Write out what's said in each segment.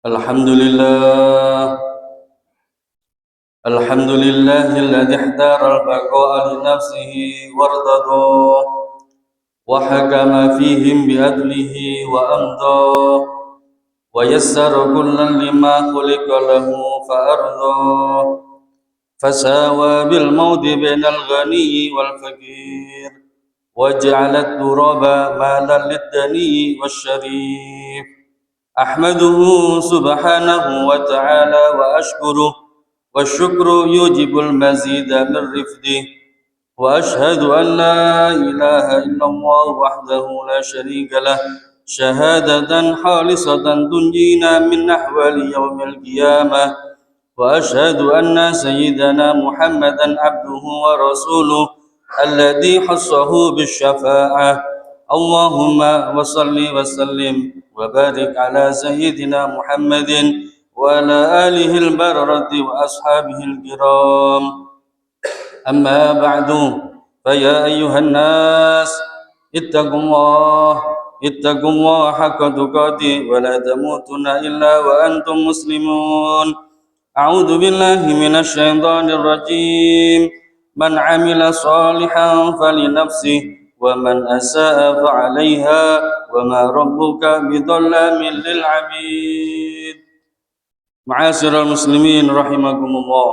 Alhamdulillah alladzi ihtara al-baqa'a li nafsihi wardadah wa hakama fihim bi adlihi wa amda wa yassara kullan lima khuliqa lahu fa arda fasawa bil mawdi bainal ghani wal faqir wa ja'ala ad-duraba malan lid-dani wasyarif. Ahmaduhu subhanahu wa ta'ala wa ashkuruh wa syukru yujibul mazida min rifdih wa ashhadu an la ilaha illallah wahdahu la syarika lah syahadatan khalisatan tunjina min ahwali yaumil qiyamah wa ashhadu anna sayyidana Muhammadan abduhu wa rasuluh alladhi khassahu bisyafa'ah. Allahumma wa salli wa sallim wa barik ala sayyidina Muhammadin wa ala alihi al-barrati wa ashabihi al-kiram. Amma ba'du, fa ya ayyuhan nas ittaqullaha haqqa tuqatih wa la tamutunna illa wa antum muslimun. A'udzu billahi minasy syaithanir rajim. Man 'amila shalihan falinafsihi wa man asaa fa'alaiha wa ma rabbuka bidhallamin lil 'abid. Ma'asyiral muslimin rahimakumullah.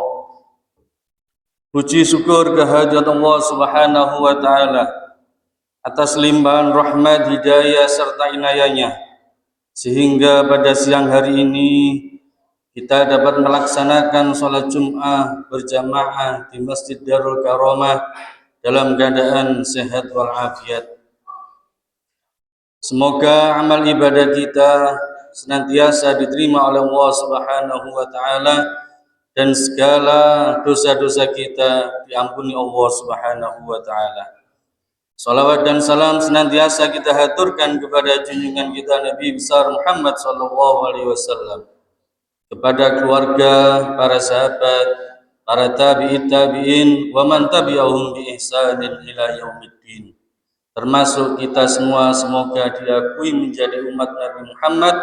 Puji syukur kehadirat Allah Subhanahu wa taala atas limpahan rahmat, hidayah serta inayahnya sehingga pada siang hari ini kita dapat melaksanakan sholat Jum'ah berjamaah di Masjid Darul Karamah dalam keadaan sehat walafiat. Semoga amal ibadah kita senantiasa diterima oleh Allah Subhanahu wa taala dan segala dosa-dosa kita diampuni Allah Subhanahu wa taala. Salawat dan salam senantiasa kita haturkan kepada junjungan kita Nabi besar Muhammad sallallahu alaihi wasallam, kepada keluarga, para sahabat, para tabi'in wa man tabi'ahum bi ihsanin ila yaumiddin. Termasuk kita semua, semoga diakui menjadi umat Nabi Muhammad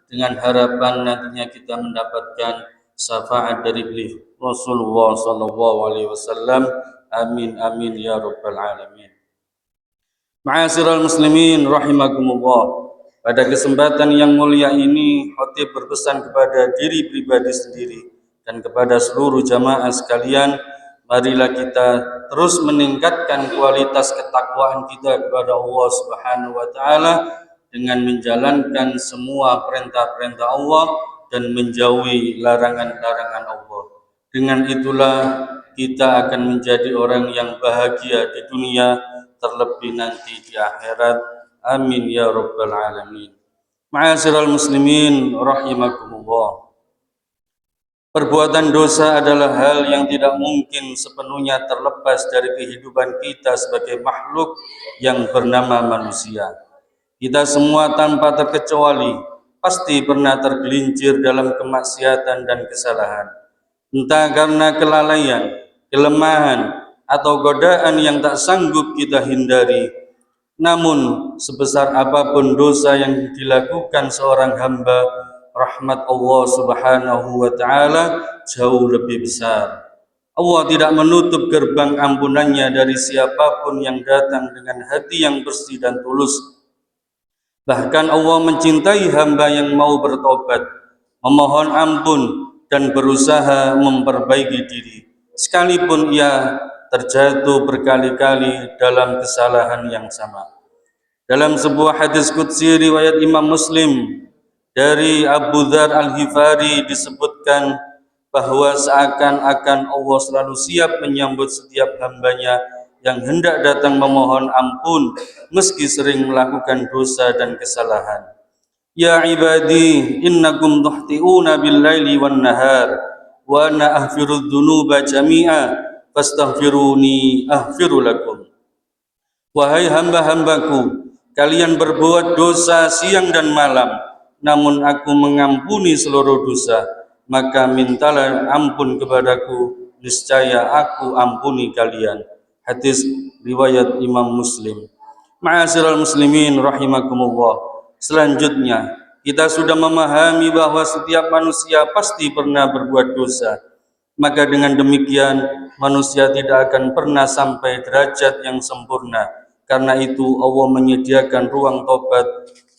dengan harapan nantinya kita mendapatkan syafaat dari beliau Rasulullah sallallahu alaihi wasallam. Amin amin ya rabbal alamin. Ma'asyiral muslimin rahimakumullah. Pada kesempatan yang mulia ini, khatib berpesan kepada diri pribadi sendiri dan kepada seluruh jamaah sekalian, marilah kita terus meningkatkan kualitas ketakwaan kita kepada Allah Subhanahu wa taala dengan menjalankan semua perintah-perintah Allah dan menjauhi larangan-larangan Allah. Dengan itulah kita akan menjadi orang yang bahagia di dunia, terlebih nanti di akhirat. Amin ya rabbal alamin. Ma'asyiral muslimin rahimakumullah. Perbuatan dosa adalah hal yang tidak mungkin sepenuhnya terlepas dari kehidupan kita sebagai makhluk yang bernama manusia. Kita semua tanpa terkecuali pasti pernah tergelincir dalam kemaksiatan dan kesalahan. Entah karena kelalaian, kelemahan, atau godaan yang tak sanggup kita hindari. Namun sebesar apapun dosa yang dilakukan seorang hamba, rahmat Allah Subhanahu wa taala jauh lebih besar. Allah tidak menutup gerbang ampunannya dari siapapun yang datang dengan hati yang bersih dan tulus. Bahkan Allah mencintai hamba yang mau bertobat, memohon ampun dan berusaha memperbaiki diri, sekalipun ia terjatuh berkali-kali dalam kesalahan yang sama. Dalam sebuah hadis qudsi riwayat Imam Muslim dari Abu Dzar Al-Ghifari disebutkan bahwa seakan-akan Allah selalu siap menyambut setiap hambanya yang hendak datang memohon ampun meski sering melakukan dosa dan kesalahan. Ya ibadi innakum tuhti'una bil-laili wan-nahar wa ana aghfirudz dzunuba jami'a fastaghfiruni aghfiru lakum. Wahai hamba-hambaku, kalian berbuat dosa siang dan malam, namun aku mengampuni seluruh dosa. Maka mintalah ampun kepadaku, niscaya aku ampuni kalian. Hadis riwayat Imam Muslim. Ma'asyiral muslimin rahimakumullah. Selanjutnya, Kita sudah memahami bahwa setiap manusia pasti pernah berbuat dosa. Maka dengan demikian manusia tidak akan pernah sampai derajat yang sempurna. Karena itu Allah menyediakan ruang tobat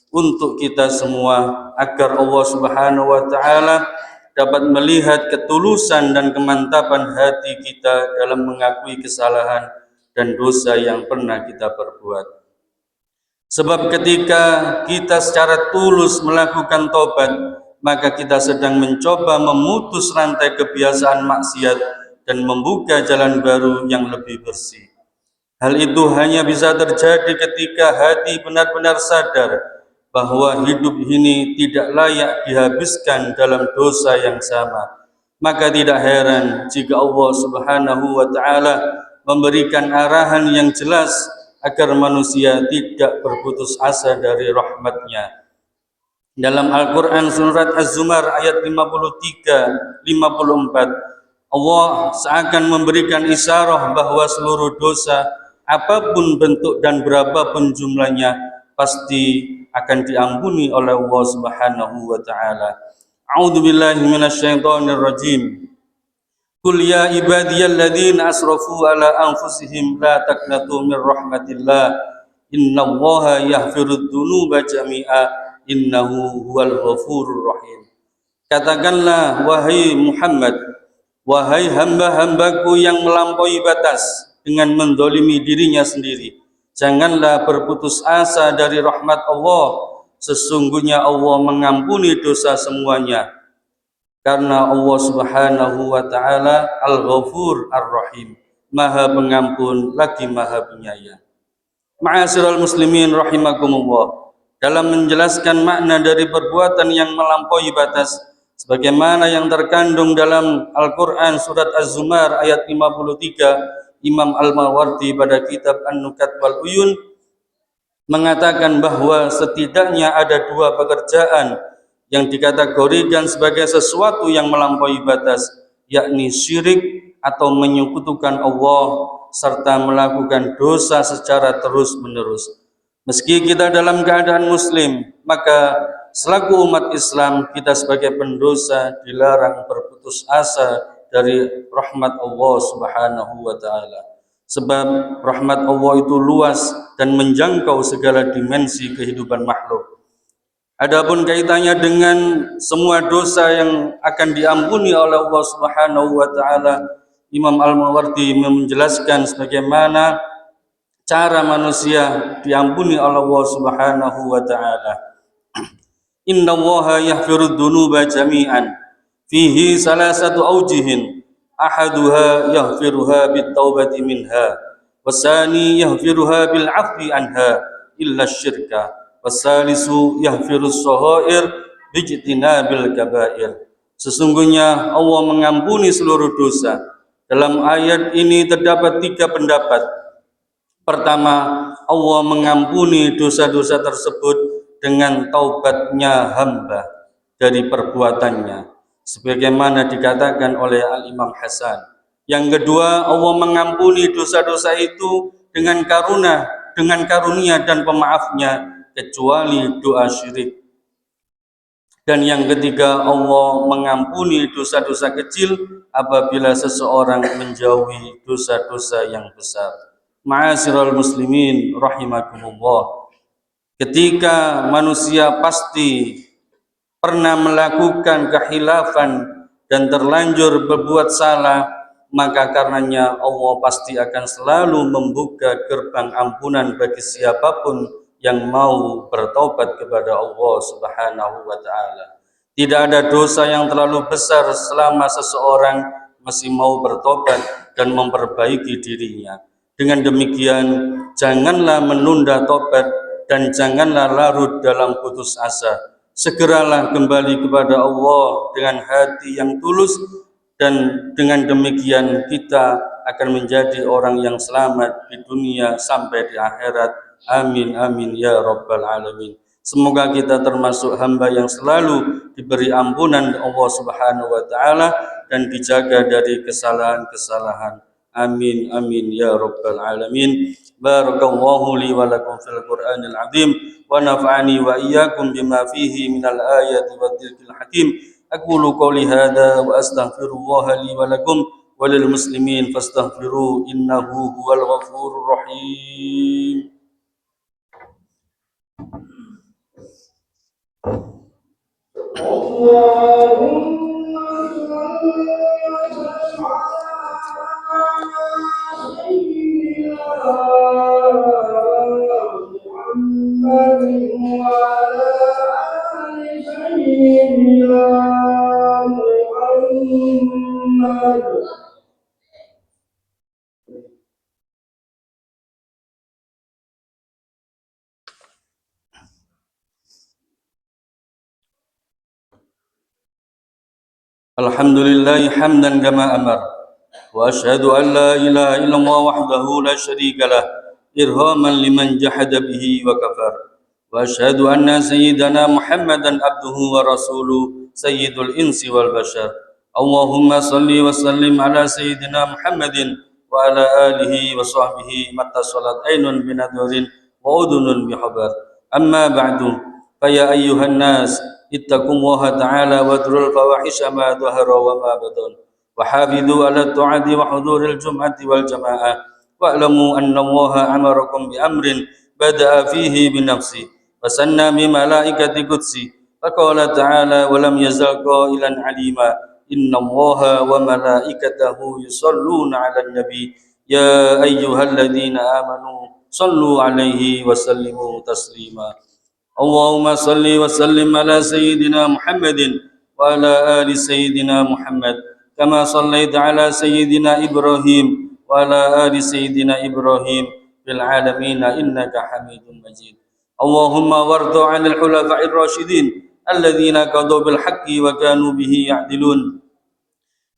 untuk kita semua agar Allah Subhanahu wa taala dapat melihat ketulusan dan kemantapan hati kita dalam mengakui kesalahan dan dosa yang pernah kita perbuat. Sebab ketika kita secara tulus melakukan tobat, maka kita sedang mencoba memutus rantai kebiasaan maksiat dan membuka jalan baru yang lebih bersih. Hal itu hanya bisa terjadi ketika hati benar-benar sadar bahwa hidup ini tidak layak dihabiskan dalam dosa yang sama. Maka tidak heran jika Allah Subhanahu wa taala memberikan arahan yang jelas agar manusia tidak berputus asa dari rahmat-Nya. Dalam Al-Quran surat Az-Zumar ayat 53-54, Allah seakan memberikan isyarah bahwa seluruh dosa, apapun bentuk dan berapapun jumlahnya, pasti akan diampuni oleh Allah Subhanahu wa taala. A'udzu billahi minasyaitonir rajim. Qul ya ibadiyalladzina asrafu ala anfusihim la taqnatu min rahmatillah innallaha yaghfirudz dzunuba jami'a innahu huwal ghafurur rahim. Katakanlah wahai Muhammad, wahai hamba-hambaku yang melampaui batas dengan mendolimi dirinya sendiri, janganlah berputus asa dari rahmat Allah. Sesungguhnya Allah mengampuni dosa semuanya. Karena Allah Subhanahu wa taala Al-Ghafur Ar-Rahim, Maha Pengampun lagi Maha Penyayang. Ma'asyiral muslimin rahimakumullah. Dalam menjelaskan makna dari perbuatan yang melampaui batas sebagaimana yang terkandung dalam Al-Qur'an surat Az-Zumar ayat 53, Imam Al-Mawardi pada kitab An-Nukat wal Uyun mengatakan bahwa setidaknya ada dua pekerjaan yang dikategorikan sebagai sesuatu yang melampaui batas, yakni syirik atau menyekutukan Allah serta melakukan dosa secara terus-menerus. Meski kita dalam keadaan muslim, maka selaku umat Islam kita sebagai pendosa dilarang berputus asa dari rahmat Allah Subhanahu wa taala. Sebab rahmat Allah itu luas dan menjangkau segala dimensi kehidupan makhluk. Adapun kaitannya dengan semua dosa yang akan diampuni oleh Allah Subhanahu wa taala, Imam Al-Mawardi menjelaskan sebagaimana cara manusia diampuni oleh Allah Subhanahu wa taala. Innallaha yaghfirudz dzunuba jami'an. Fihi salasatu aujihin. Ahaduha yaghfiruha bit-taubati minha, wasani yaghfiruha bil 'afwi anha illa syirka. Wasalisu yahfirus sahair bijtinabil kabair. Sesungguhnya Allah mengampuni seluruh dosa. Dalam ayat ini terdapat tiga pendapat. Pertama, Allah mengampuni dosa-dosa tersebut dengan taubatnya hamba dari perbuatannya, sebagaimana dikatakan oleh Al-Imam Hasan. Yang kedua, Allah mengampuni dosa-dosa itu dengan karunia dan pemaafnya, kecuali doa syirik. Dan yang ketiga, Allah mengampuni dosa-dosa kecil apabila seseorang menjauhi dosa-dosa yang besar. Ma'asyiral muslimin rahimakumullah. Ketika manusia pasti pernah melakukan kehilafan dan terlanjur berbuat salah, maka karenanya Allah pasti akan selalu membuka gerbang ampunan bagi siapapun yang mau bertobat kepada Allah Subhanahu wa taala. Tidak ada dosa yang terlalu besar selama seseorang masih mau bertobat dan memperbaiki dirinya. Dengan demikian, janganlah menunda tobat dan janganlah larut dalam putus asa. Segeralah kembali kepada Allah dengan hati yang tulus, dan dengan demikian kita akan menjadi orang yang selamat di dunia sampai di akhirat. Amin amin ya rabbal alamin. Semoga kita termasuk hamba yang selalu diberi ampunan Allah Subhanahu wa taala dan dijaga dari kesalahan-kesalahan. Amin amin ya rabbal alamin. Barakallahu li wa lakum fil Qur'anil azim wa nafa'ani wa iyyakum bima fihi minal ayati wa dzikril hakim. Aqulu qouli hadza wa astaghfirullaha li wa lakum wa lil muslimin fastaghfiru innahu huwal ghafurur rahim. Alhamdulillah hamdan kama amar wa asyhadu an la ilaha illallah wahdahu la syarika lah irhaman liman jahada bihi wa kafar wa asyhadu anna sayyidana Muhammadan abduhu wa rasuluh sayyidul insi wal bashar. Allahumma salli wa sallim ala sayyidina Muhammadin wa ala alihi wa sahbihi matta salat ainun binadhurin wa udhunun bihabar. Amma ba'du fa ya ayyuhan nas ittaqullaha ta'ala wa dhurul fawahisha ma dhahara wa ma batan wa hafidhu ala ta'ati wa huduril jum'ati wal jama'ah wa'lamu anna allaha amarakum bi amrin bada'a fihi bi nafsi wa sanna bi malaikati qudsi faqala ta'ala wa lam yazal qailan alima inna allaha wa malaikatahu yusalluna 'alan nabi ya ayyuhalladzina amanu sallu 'alaihi wa sallimu taslima. Allahumma salli wa sallim ala sayyidina Muhammadin wa ala ali sayyidina Muhammad kama sallaita ala sayyidina Ibrahim wa ala ali sayyidina Ibrahim fil alamin innaka Hamidum Majid. Allahumma warda 'anil khulafa'ir rasyidin alladhina qadaw bil haqqi wa kanu bihi ya'dilun.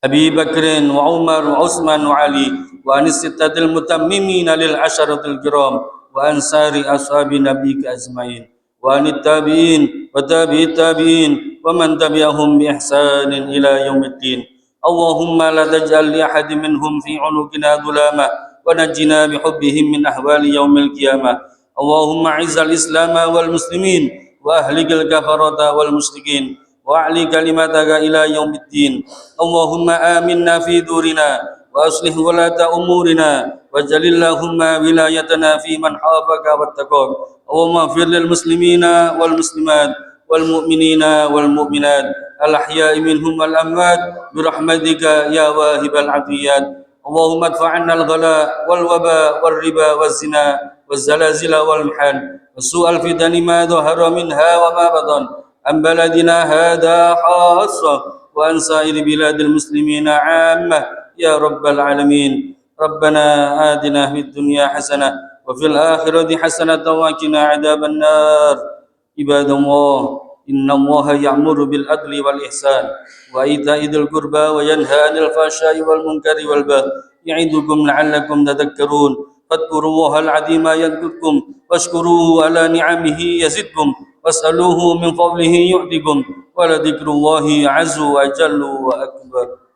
Abi Bakrin wa Umar wa Utsman wa Ali wa anis sittatil mutammimina lil asharatil kiram wa ansari ashabi nabiyika ajmain wa anit tabi'in wa tabi'it tabi'in wa man tabi'ahum bi ihsanin ila yaumiddin. Allahumma la taj'al li ahadin minhum fi 'unuqina dhulama wa najjina bi hubbihim min ahwali yaumil qiyamah. Allahumma 'izzal islama wal muslimin wa ahlikal kafarata wal musyrikin wa a'li kalimataka ila yaumiddin. Allahumma aminna fi durina wa aslih walata umurina waj'alillahumma wilayatana fi man hafaka wattaqak. Allahumma ighfir lil muslimina wal muslimat wal mu'minina wal mu'minat al ahya'i minhum wal amwat bi rahmatika ya wahibal 'afiyat. Allahumma adfa'anna al ghala wal waba wal riba waz zina waz zalazila wal mihan wasu'al fitani ma dhahara minha wa ma batan an baladina hadha khassa wa an sa'iri biladil muslimina 'ammah ya rabbal alamin. Rabbana atina fid dunya hasanah wa fil akhirati hasanatan wa qina adzaban nar. Ibadallah, innallaha ya'muru bil adli wal ihsan wa ita'i dzil qurba wa yanha 'anil fahsya'i wal munkari wal baghi ya'idukum la'allakum tadhakkarun. Fadhkurullaha al-'azima yadhkurkum washkuruhu ala ni'amihi yazidkum was'aluhu min fadlihi yu'tikum wa la dzikrullahi 'azza wa jalla wa akbar.